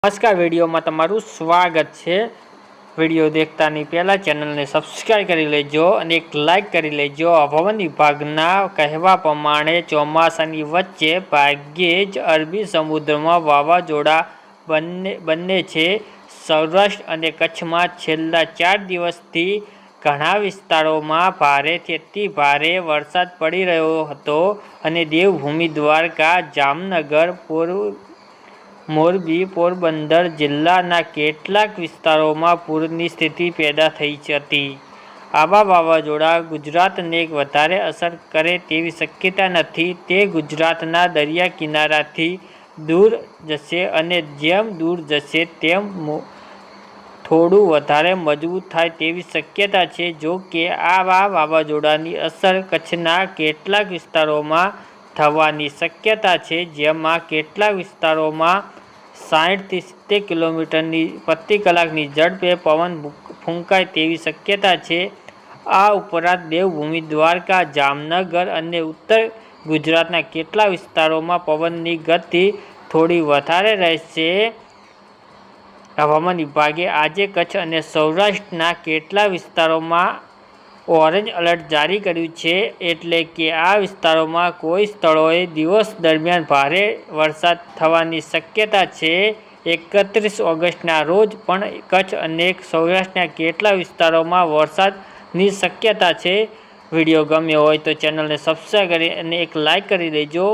नमस्कार वीडियो में तमारू स्वागत है। वीडियो देखतानी पहला चैनल ने सब्सक्राइब कर लेजो और एक लाइक कर लेजो। हवामान विभागना कहवा प्रमाणे ચોમાસાની वच्चे भाग्ये ज अरबी समुद्र में वावाजोड़ा बने छे। सौराष्ट्र और कच्छ में छेल्ला 4 दिवसथी घणा विस्तारों में भारेथी अति भारे वरसाद पड़ी रह्यो हतो अने देवभूमि द्वारका, जामनगर, मोरबी, पोरबंदर जिल्लाना केटलाक विस्तारों पूरनी स्थिति पैदा थई हती। आवा वावाजोड़ा गुजरातने वधारे असर करे तेवी शक्यता नथी। ते गुजरातना दरिया किनाराथी दूर जशे अने जेम दूर जशे तेम थोड़ुं वधारे मजबूत थाय तेवी शक्यता छे। जो के आवा वावाजोड़ानी असर कच्छना केटलाक विस्तारों थवानी शक्यता छे, जेमां केटलाक विस्तारों 60 થી 70 किलोमीटर प्रति कलाकनी झड़पे पवन फूंकाय तेवी शक्यता छे। आ उपरांत देवभूमि द्वारका, जामनगर और उत्तर गुजरातना केटला विस्तारों में पवननी गति थोड़ी वधारे रहेशे। हवामान विभागे आजे कच्छ और सौराष्ट्रना केटला विस्तारों में ऑरेंज अलर्ट जारी कर्युं छे, एटले के आ विस्तारों में कोई स्थळोए दिवस दरमियान भारे वरसाद थवानी शक्यता छे। 31 ऑगस्टना रोज पण कच्छ और सौराष्ट्रना केटला विस्तारों में वरसादनी शक्यता छे। वीडियो गम्यो होय तो चेनल ने सब्सक्राइब करी अने एक लाइक करी देजो।